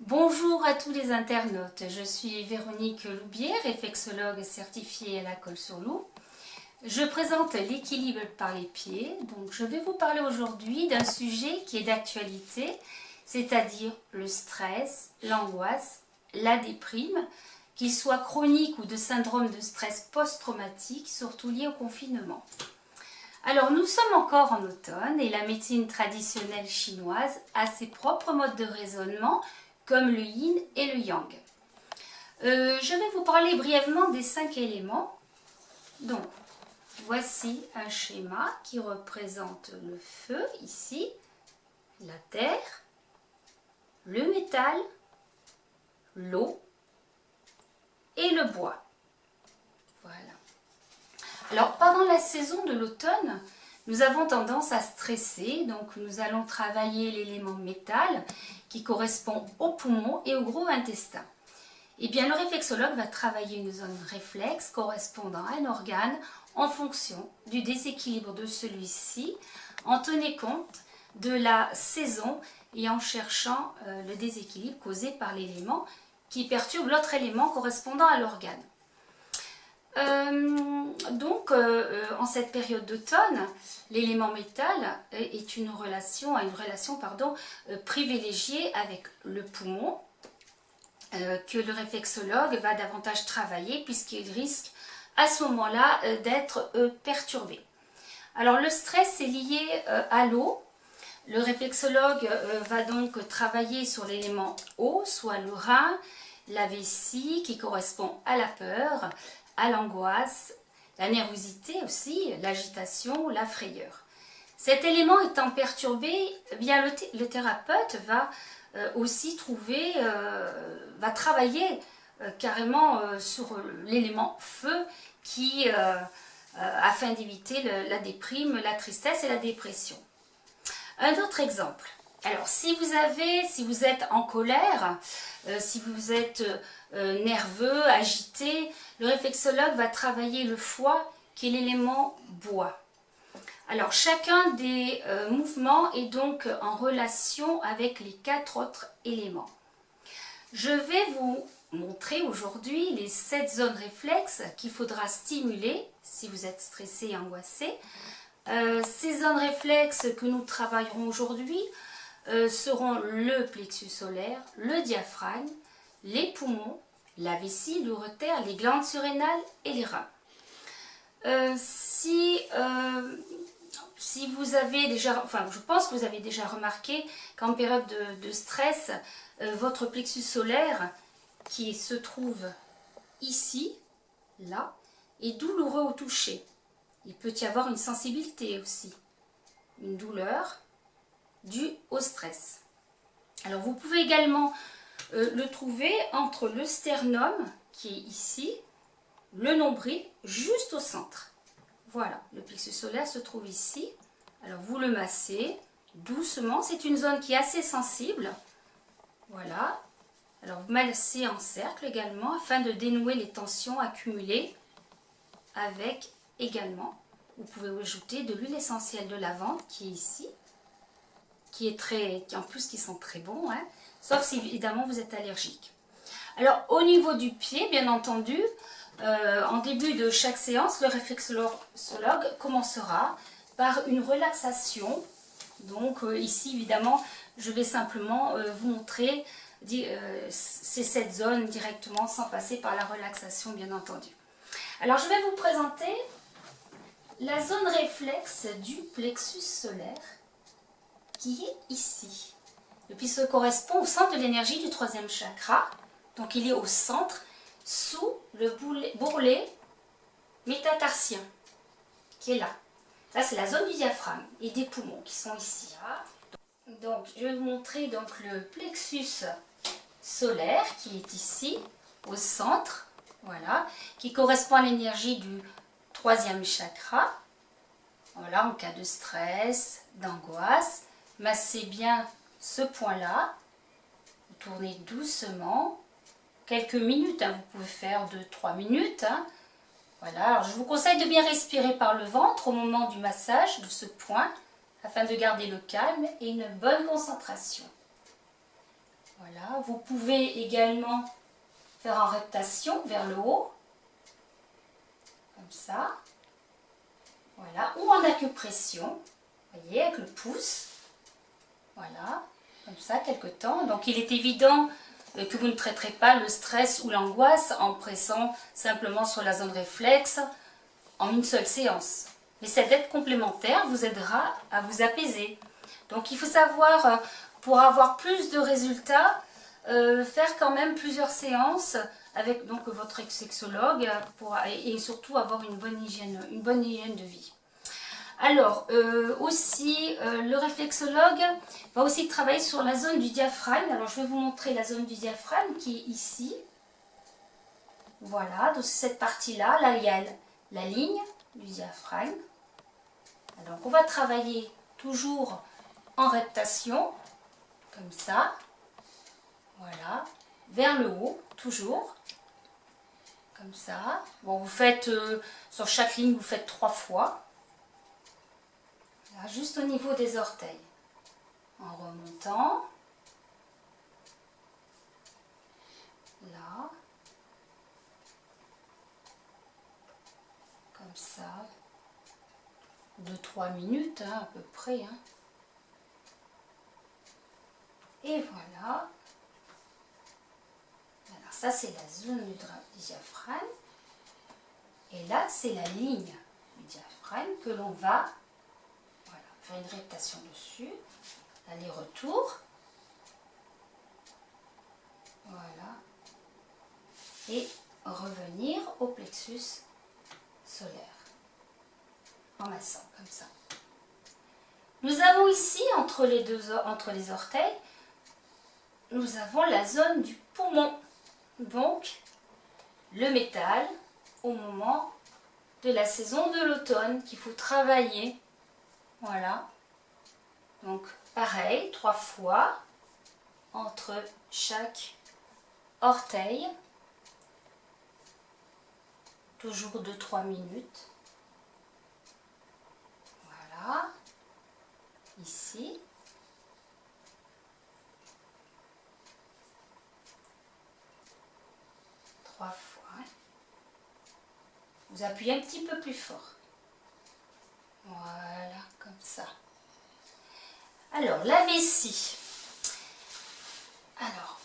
Bonjour à tous les internautes, je suis Véronique Loubier, réflexologue certifiée à la Colle-sur-Loup. Je présente l'équilibre par les pieds, donc je vais vous parler aujourd'hui d'un sujet qui est d'actualité, c'est-à-dire le stress, l'angoisse, la déprime, qu'il soit chronique ou de syndrome de stress post-traumatique, surtout lié au confinement. Alors nous sommes encore en automne et la médecine traditionnelle chinoise a ses propres modes de raisonnement comme le yin et le yang. Je vais vous parler brièvement des 5 éléments. Donc, voici un schéma qui représente le feu ici, la terre, le métal, l'eau et le bois. Voilà. Alors, pendant la saison de l'automne, nous avons tendance à stresser, donc nous allons travailler l'élément métal qui correspond au poumon et au gros intestin. Eh bien, le réflexologue va travailler une zone réflexe correspondant à un organe en fonction du déséquilibre de celui-ci, en tenant compte de la saison et en cherchant le déséquilibre causé par l'élément qui perturbe l'autre élément correspondant à l'organe. En cette période d'automne, l'élément métal est une relation privilégiée avec le poumon que le réflexologue va davantage travailler puisqu'il risque à ce moment-là d'être perturbé. Alors le stress est lié à l'eau. Le réflexologue va donc travailler sur l'élément eau, soit le rein, la vessie qui correspond à la peur, à l'angoisse, la nervosité aussi, l'agitation, la frayeur. Cet élément étant perturbé, eh bien le thérapeute va aussi va travailler carrément sur l'élément feu afin d'éviter la déprime, la tristesse et la dépression. Un autre exemple. Alors, si vous êtes en colère, si vous êtes nerveux, agité, le réflexologue va travailler le foie qui est l'élément bois. Alors, chacun des mouvements est donc en relation avec les 4 autres éléments. Je vais vous montrer aujourd'hui les 7 zones réflexes qu'il faudra stimuler si vous êtes stressé et angoissé. Ces zones réflexes que nous travaillerons aujourd'hui seront le plexus solaire, le diaphragme, les poumons, la vessie, l'urétère, les glandes surrénales et les reins. Si vous avez déjà, je pense que vous avez déjà remarqué qu'en période de stress, votre plexus solaire qui se trouve ici, là, est douloureux au toucher. Il peut y avoir une sensibilité aussi, une douleur due au stress. Alors vous pouvez également le trouver entre le sternum qui est ici, le nombril juste au centre. Voilà, le plexus solaire se trouve ici. Alors vous le massez doucement, c'est une zone qui est assez sensible. Voilà, alors vous massez en cercle également afin de dénouer les tensions accumulées avec également, vous pouvez ajouter de l'huile essentielle de lavande qui est ici, qui sent très bon, hein, sauf si évidemment vous êtes allergique. Alors au niveau du pied, bien entendu, en début de chaque séance, le réflexologue commencera par une relaxation. Donc ici évidemment, je vais simplement vous montrer ces 7 zones directement sans passer par la relaxation bien entendu. Alors je vais vous présenter la zone réflexe du plexus solaire qui est ici. Le plexus correspond au centre de l'énergie du 3e chakra. Donc il est au centre, sous le bourrelet métatarsien qui est là. Là c'est la zone du diaphragme et des poumons qui sont ici. Donc je vais vous montrer donc, le plexus solaire qui est ici, au centre, voilà, qui correspond à l'énergie du 3e chakra. Voilà, en cas de stress, d'angoisse, massez bien ce point-là, tournez doucement, quelques minutes, hein, vous pouvez faire 2-3 minutes. Hein. Voilà, alors je vous conseille de bien respirer par le ventre au moment du massage de ce point, afin de garder le calme et une bonne concentration. Voilà, vous pouvez également faire en reptation vers le haut, comme ça. Voilà, ou en acupression, vous voyez, avec le pouce. Voilà, comme ça, quelque temps. Donc il est évident que vous ne traiterez pas le stress ou l'angoisse en pressant simplement sur la zone réflexe en une seule séance. Mais cette aide complémentaire vous aidera à vous apaiser. Donc il faut savoir, pour avoir plus de résultats, faire quand même plusieurs séances avec donc votre sexologue et surtout avoir une bonne hygiène de vie. Alors, aussi, le réflexologue va aussi travailler sur la zone du diaphragme. Alors, je vais vous montrer la zone du diaphragme qui est ici. Voilà, donc cette partie-là, là, il y a la ligne du diaphragme. Donc, on va travailler toujours en reptation, comme ça. Voilà, vers le haut, toujours. Comme ça. Bon, vous faites, sur chaque ligne, vous faites 3 fois. Là, juste au niveau des orteils. En remontant. Là. Comme ça. 2-3 minutes, hein, à peu près. Hein. Et voilà. Alors ça, c'est la zone du diaphragme. Et là, c'est la ligne du diaphragme que l'on va faire une reptation dessus. Aller-retour. Voilà. Et revenir au plexus solaire. En massant, comme ça. Nous avons ici, entre les orteils, nous avons la zone du poumon. Donc, le métal, au moment de la saison de l'automne, qu'il faut travailler. Voilà. Donc, pareil, 3 fois, entre chaque orteil. Toujours 2-3 minutes. Voilà. Ici. Fois. Vous appuyez un petit peu plus fort. Voilà, comme ça. Alors, la vessie. Alors,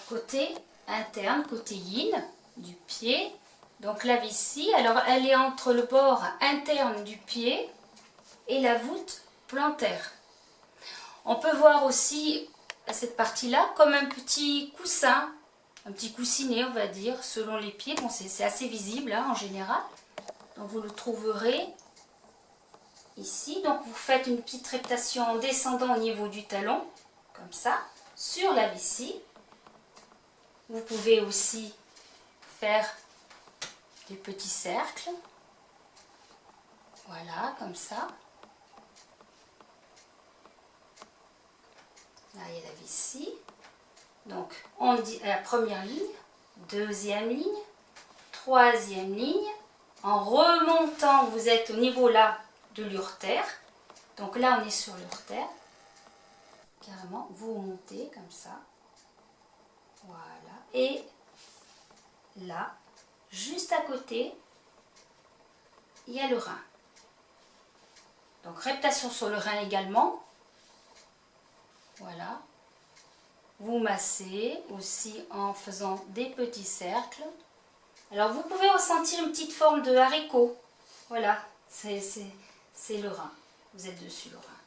côté interne, côté yin du pied. Donc la vessie, alors elle est entre le bord interne du pied et la voûte plantaire. On peut voir aussi cette partie-là comme un petit coussin, un petit coussinet on va dire, selon les pieds. Bon, c'est assez visible hein, en général. Donc vous le trouverez ici. Donc vous faites une petite reptation en descendant au niveau du talon, comme ça, sur la vessie. Vous pouvez aussi faire des petits cercles. Voilà, comme ça. Là, il y a la vessie. Donc, on dit la première ligne, deuxième ligne, troisième ligne. En remontant, vous êtes au niveau là de l'urtère. Donc là, on est sur l'urtère. Carrément, vous montez comme ça. Voilà. Et là, juste à côté, il y a le rein. Donc, reptation sur le rein également. Voilà. Vous massez aussi en faisant des petits cercles. Alors, vous pouvez ressentir une petite forme de haricot. Voilà, c'est le rein. Vous êtes dessus le rein.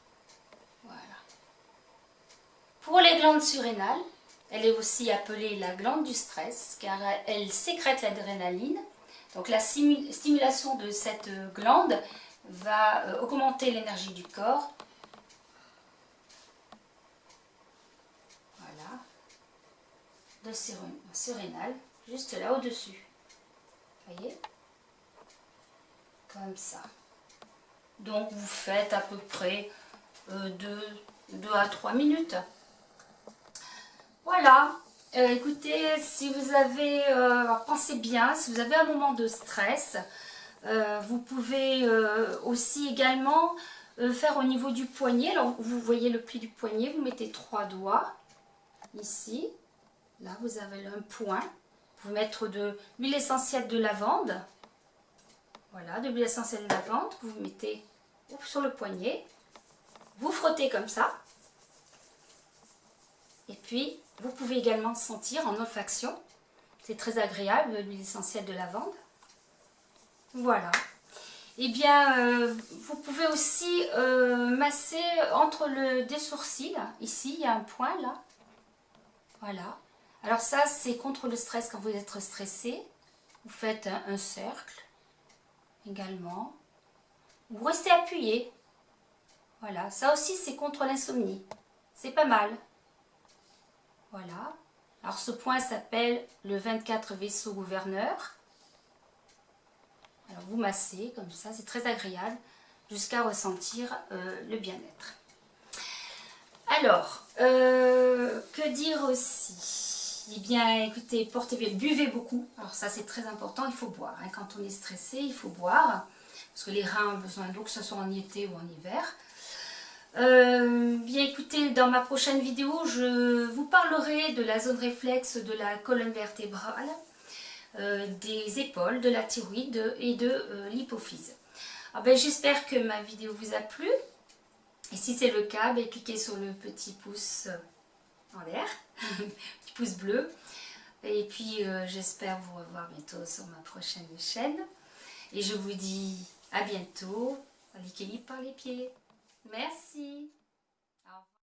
Voilà. Pour les glandes surrénales, elle est aussi appelée la glande du stress, car elle sécrète l'adrénaline. Donc, la stimulation de cette glande va augmenter l'énergie du corps. Voilà. De surrénale, juste là au-dessus. Voyez, comme ça. Donc vous faites à peu près 2 à 3 minutes. Voilà. Écoutez, si vous avez, pensez bien, si vous avez un moment de stress, vous pouvez aussi également faire au niveau du poignet. Alors vous voyez le pli du poignet, vous mettez 3 doigts. ici. Là, vous avez un point. Vous pouvez mettre de l'huile essentielle de lavande. Voilà, de l'huile essentielle de lavande. Vous mettez sur le poignet. Vous frottez comme ça. Et puis, vous pouvez également sentir en olfaction. C'est très agréable, l'huile essentielle de lavande. Voilà. Eh bien, vous pouvez aussi masser entre des sourcils. Ici, il y a un point là. Voilà. Alors ça, c'est contre le stress quand vous êtes stressé. Vous faites un cercle également. Vous restez appuyé. Voilà. Ça aussi, c'est contre l'insomnie. C'est pas mal. Voilà. Alors ce point s'appelle le 24 vaisseau gouverneur. Alors vous massez comme ça, c'est très agréable jusqu'à ressentir le bien-être. Alors, que dire aussi? Eh bien, écoutez, portez bien, buvez beaucoup. Alors ça, c'est très important, il faut boire. Hein. Quand on est stressé, il faut boire. Parce que les reins ont besoin d'eau, que ce soit en été ou en hiver. Bien écoutez, dans ma prochaine vidéo, je vous parlerai de la zone réflexe de la colonne vertébrale, des épaules, de la thyroïde et de l'hypophyse. J'espère que ma vidéo vous a plu. Et si c'est le cas, cliquez sur le petit pouce en l'air, petit pouce bleu. Et puis j'espère vous revoir bientôt sur ma prochaine chaîne. Et je vous dis à bientôt, à l'équilibre par les pieds. Merci. Au revoir.